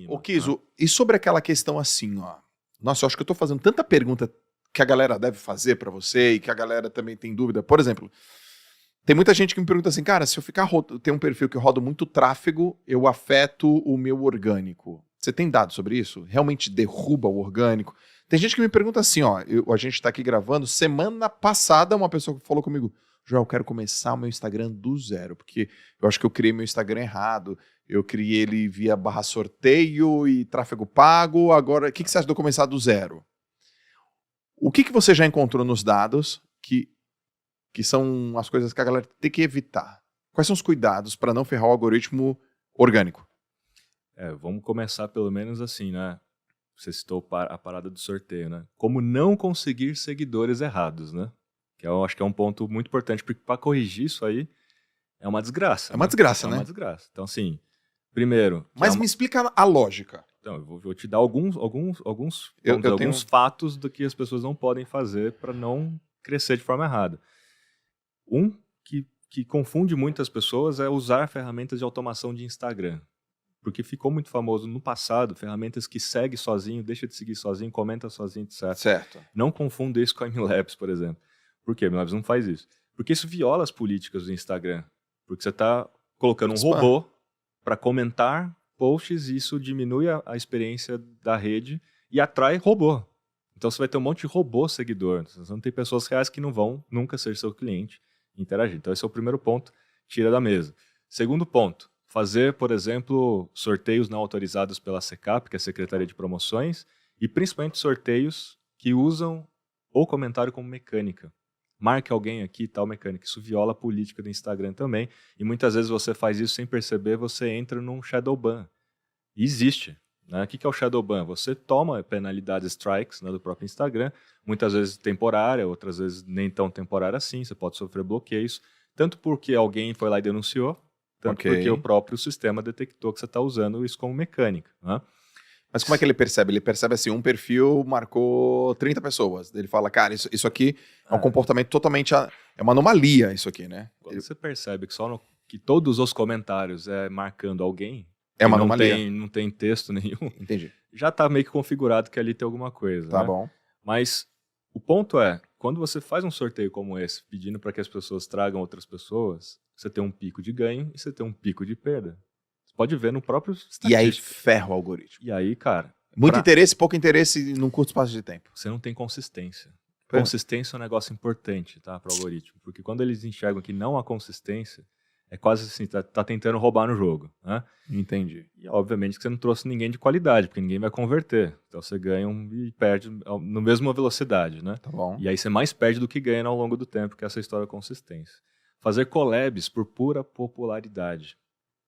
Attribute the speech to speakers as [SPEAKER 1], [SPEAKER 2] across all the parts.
[SPEAKER 1] Ô, Kiso, e sobre aquela questão assim, ó. Nossa, eu acho que eu tô fazendo tanta pergunta que a galera deve fazer pra você e que a galera também tem dúvida. Por exemplo, tem muita gente que me pergunta assim, cara, se eu ter um perfil que eu rodo muito tráfego, eu afeto o meu orgânico. Você tem dados sobre isso? Realmente derruba o orgânico? Tem gente que me pergunta assim, ó, a gente tá aqui gravando, semana passada uma pessoa falou comigo, Joel, eu quero começar o meu Instagram do zero, porque eu acho que eu criei meu Instagram errado, eu criei ele via barra sorteio e tráfego pago, agora, o que você acha de eu começar do zero? O que você já encontrou nos dados que são as coisas que a galera tem que evitar? Quais são os cuidados para não ferrar o algoritmo orgânico?
[SPEAKER 2] Vamos começar pelo menos assim, né? Você citou a parada do sorteio, né? Como não conseguir seguidores errados, né? Que eu acho que é um ponto muito importante, porque para corrigir isso aí é uma desgraça.
[SPEAKER 1] É uma desgraça,
[SPEAKER 2] né?
[SPEAKER 1] né?
[SPEAKER 2] É uma desgraça. Então, assim, primeiro...
[SPEAKER 1] Mas me explica a lógica.
[SPEAKER 2] Então, eu vou te dar alguns fatos do que as pessoas não podem fazer para não crescer de forma errada. Um que confunde muitas pessoas é usar ferramentas de automação de Instagram. Porque ficou muito famoso no passado, ferramentas que segue sozinho, deixa de seguir sozinho, comenta sozinho, etc.
[SPEAKER 1] Certo.
[SPEAKER 2] Não confunda isso com a MLabs, por exemplo. Por quê? A MLabs não faz isso. Porque isso viola as políticas do Instagram. Porque você está colocando um robô para comentar posts e isso diminui a experiência da rede e atrai robô. Então você vai ter um monte de robô seguidor. Você não tem pessoas reais que não vão nunca ser seu cliente e interagir. Então esse é o primeiro ponto, tira da mesa. Segundo ponto, fazer, por exemplo, sorteios não autorizados pela SECAP, que é a Secretaria de Promoções, e principalmente sorteios que usam o comentário como mecânica. Marque alguém aqui, tal mecânica. Isso viola a política do Instagram também. E muitas vezes você faz isso sem perceber, você entra num shadow ban. E existe. Né? O que é o shadow ban? Você toma penalidades, strikes, né, do próprio Instagram, muitas vezes temporária, outras vezes nem tão temporária assim, você pode sofrer bloqueios, tanto porque alguém foi lá e denunciou, tanto porque o próprio sistema detectou que você está usando isso como mecânica. Né?
[SPEAKER 1] Mas como é que ele percebe? Ele percebe assim, um perfil marcou 30 pessoas. Ele fala, cara, isso aqui é um comportamento totalmente... É uma anomalia isso aqui, né?
[SPEAKER 2] Quando você percebe que que todos os comentários é marcando alguém,
[SPEAKER 1] é uma anomalia.
[SPEAKER 2] Não tem texto nenhum,
[SPEAKER 1] entendi.
[SPEAKER 2] Já está meio que configurado que ali tem alguma coisa.
[SPEAKER 1] Tá
[SPEAKER 2] né?
[SPEAKER 1] bom.
[SPEAKER 2] Mas o ponto é, quando você faz um sorteio como esse, pedindo para que as pessoas tragam outras pessoas, você tem um pico de ganho e você tem um pico de perda. Você pode ver no próprio estatístico.
[SPEAKER 1] E aí ferra o algoritmo.
[SPEAKER 2] E aí, cara...
[SPEAKER 1] Muito interesse, pouco interesse num curto espaço de tempo.
[SPEAKER 2] Você não tem consistência. Consistência é um negócio importante, tá, para o algoritmo. Porque quando eles enxergam que não há consistência, é quase assim, tá tentando roubar no jogo. Né?
[SPEAKER 1] Entendi.
[SPEAKER 2] E obviamente que você não trouxe ninguém de qualidade, porque ninguém vai converter. Então você ganha e perde na mesma velocidade, né?
[SPEAKER 1] Tá bom.
[SPEAKER 2] E aí você mais perde do que ganha ao longo do tempo, que é essa história da consistência. Fazer collabs por pura popularidade.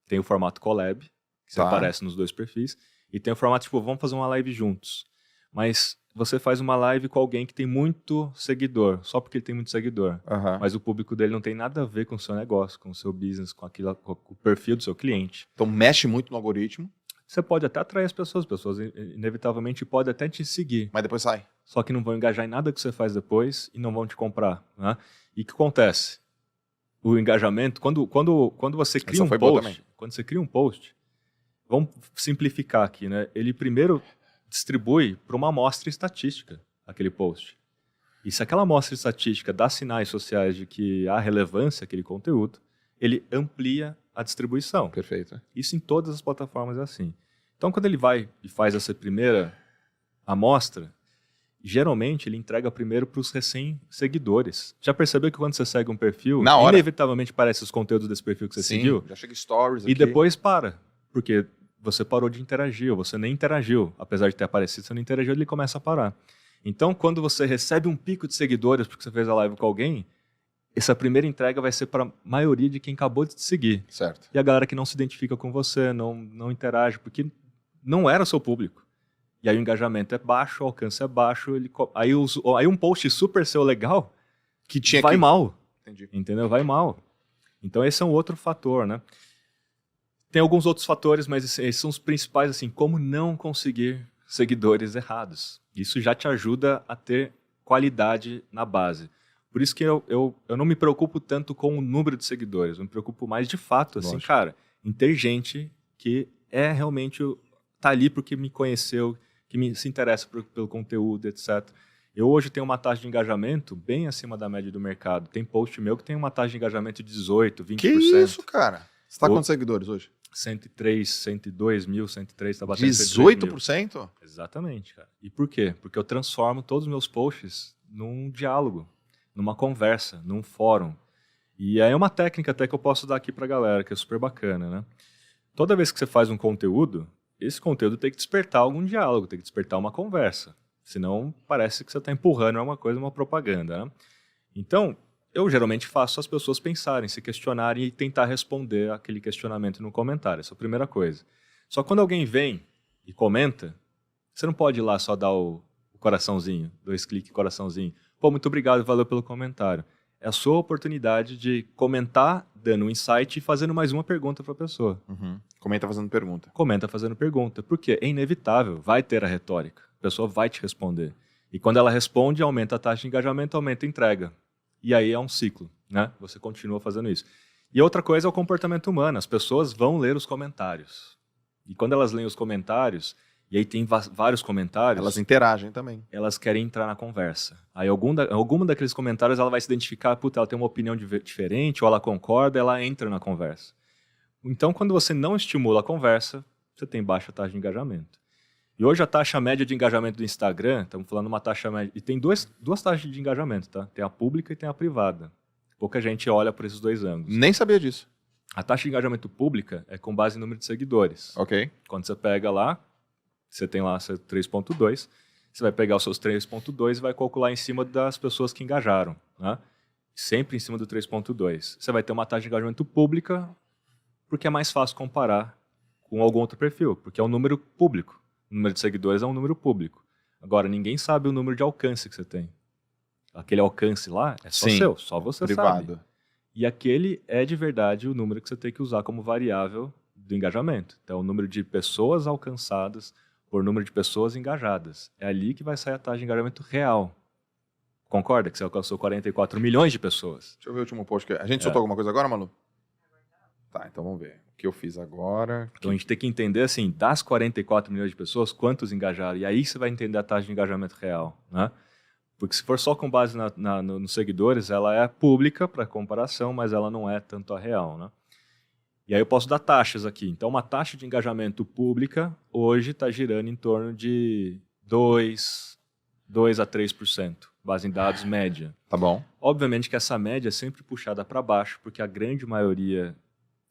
[SPEAKER 2] Tem o formato collab, que aparece nos dois perfis, e tem o formato tipo, vamos fazer uma live juntos. Mas você faz uma live com alguém que tem muito seguidor, só porque ele tem muito seguidor. Mas o público dele não tem nada a ver com o seu negócio, com o seu business, com o perfil do seu cliente.
[SPEAKER 1] Então mexe muito no algoritmo.
[SPEAKER 2] Você pode até atrair as pessoas inevitavelmente podem até te seguir.
[SPEAKER 1] Mas depois sai.
[SPEAKER 2] Só que não vão engajar em nada que você faz depois e não vão te comprar. Né? E o que acontece? O engajamento, quando você cria quando você cria um post, vamos simplificar aqui, né? Ele primeiro distribui para uma amostra estatística aquele post. E se aquela amostra estatística dá sinais sociais de que há relevância àquele conteúdo, ele amplia a distribuição.
[SPEAKER 1] Perfeito.
[SPEAKER 2] Isso em todas as plataformas é assim. Então, quando ele vai e faz essa primeira amostra, geralmente ele entrega primeiro para os recém-seguidores. Já percebeu que quando você segue um perfil, inevitavelmente aparecem os conteúdos desse perfil que você seguiu?
[SPEAKER 1] Já chega stories
[SPEAKER 2] e depois para, porque você parou de interagir, ou você nem interagiu. Apesar de ter aparecido, você não interagiu, ele começa a parar. Então, quando você recebe um pico de seguidores porque você fez a live com alguém, essa primeira entrega vai ser para a maioria de quem acabou de te seguir.
[SPEAKER 1] Certo.
[SPEAKER 2] E a galera que não se identifica com você, não interage, porque não era o seu público. E aí o engajamento é baixo, o alcance é baixo, aí um post super seu legal vai mal.
[SPEAKER 1] Entendi.
[SPEAKER 2] Entendeu? Vai mal. Então esse é um outro fator, né? Tem alguns outros fatores, mas esses são os principais, assim, como não conseguir seguidores errados. Isso já te ajuda a ter qualidade na base. Por isso que eu não me preocupo tanto com o número de seguidores, eu me preocupo mais de fato, assim, cara, em ter gente que realmente tá ali porque me conheceu, que se interessa pelo conteúdo, etc. Eu hoje tenho uma taxa de engajamento bem acima da média do mercado. Tem post meu que tem uma taxa de engajamento de 18%, 20%.
[SPEAKER 1] Que isso, cara? Você tá com quantos seguidores hoje?
[SPEAKER 2] 103, 102 mil, 103, tá batendo
[SPEAKER 1] 18%?
[SPEAKER 2] Exatamente, cara. E por quê? Porque eu transformo todos os meus posts num diálogo, numa conversa, num fórum. E aí é uma técnica até que eu posso dar aqui pra galera, que é super bacana, né? Toda vez que você faz um conteúdo, esse conteúdo tem que despertar algum diálogo, tem que despertar uma conversa. Senão parece que você está empurrando uma coisa, uma propaganda, né? Então, eu geralmente faço as pessoas pensarem, se questionarem e tentar responder aquele questionamento no comentário. Essa é a primeira coisa. Só que quando alguém vem e comenta, você não pode ir lá só dar o coraçãozinho, 2 cliques, coraçãozinho. Pô, muito obrigado, valeu pelo comentário. É a sua oportunidade de comentar, dando um insight e fazendo mais uma pergunta para a pessoa.
[SPEAKER 1] Uhum. Comenta fazendo pergunta.
[SPEAKER 2] Comenta fazendo pergunta. Porque é inevitável, vai ter a retórica. A pessoa vai te responder. E quando ela responde, aumenta a taxa de engajamento, aumenta a entrega. E aí é um ciclo, né? Você continua fazendo isso. E outra coisa é o comportamento humano. As pessoas vão ler os comentários. E quando elas leem os comentários, e aí tem vários comentários...
[SPEAKER 1] Elas interagem também.
[SPEAKER 2] Elas querem entrar na conversa. Aí alguma daqueles comentários ela vai se identificar, puta, ela tem uma opinião diferente, ou ela concorda, ela entra na conversa. Então, quando você não estimula a conversa, você tem baixa taxa de engajamento. E hoje a taxa média de engajamento do Instagram, estamos falando uma taxa média, e tem duas taxas de engajamento, tá? Tem a pública e tem a privada. Pouca gente olha por esses dois ângulos.
[SPEAKER 1] Nem sabia disso.
[SPEAKER 2] A taxa de engajamento pública é com base em número de seguidores.
[SPEAKER 1] Ok.
[SPEAKER 2] Quando você pega lá, você tem lá 3.2, você vai pegar os seus 3.2 e vai calcular em cima das pessoas que engajaram, né? Sempre em cima do 3.2. Você vai ter uma taxa de engajamento pública porque é mais fácil comparar com algum outro perfil, porque é um número público. O número de seguidores é um número público. Agora, ninguém sabe o número de alcance que você tem. Aquele alcance lá é só seu, só você
[SPEAKER 1] privado.
[SPEAKER 2] sabe. E aquele é de verdade o número que você tem que usar como variável do engajamento. Então, o número de pessoas alcançadas por número de pessoas engajadas. É ali que vai sair a taxa de engajamento real. Concorda que você alcançou 44 milhões de pessoas?
[SPEAKER 1] Deixa eu ver o último post. A gente soltou alguma coisa agora, Malu? Tá, então vamos ver. O que eu fiz agora...
[SPEAKER 2] Então a gente tem que entender, assim, das 44 milhões de pessoas, quantos engajaram? E aí você vai entender a taxa de engajamento real, né? Porque se for só com base nos seguidores, ela é pública para comparação, mas ela não é tanto a real, né? E aí eu posso dar taxas aqui. Então uma taxa de engajamento pública hoje está girando em torno de 2 a 3%, base em dados média.
[SPEAKER 1] Tá bom.
[SPEAKER 2] Obviamente que essa média é sempre puxada para baixo, porque a grande maioria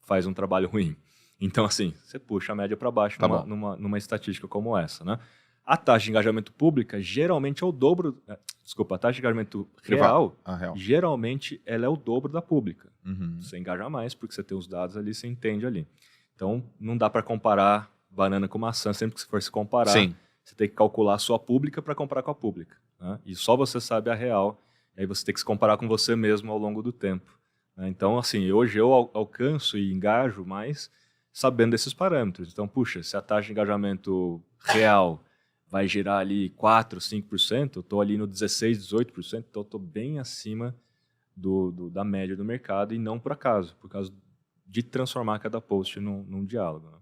[SPEAKER 2] faz um trabalho ruim. Então, assim, você puxa a média para baixo numa estatística como essa, né? A taxa de engajamento pública geralmente é o dobro... Desculpa, a taxa de engajamento real, geralmente ela é o dobro da pública.
[SPEAKER 1] Uhum.
[SPEAKER 2] Você engaja mais porque você tem os dados ali, você entende ali. Então, não dá para comparar banana com maçã. Sempre que você for se comparar,
[SPEAKER 1] Sim.
[SPEAKER 2] você tem que calcular a sua pública para comparar com a pública, né? E só você sabe a real. E aí você tem que se comparar com você mesmo ao longo do tempo. Então, assim, hoje eu alcanço e engajo mais sabendo desses parâmetros. Então, puxa, se a taxa de engajamento real vai girar ali 4%, 5%, eu estou ali no 16%, 18%, então eu estou bem acima da média do mercado e não por acaso, por causa de transformar cada post num diálogo, né?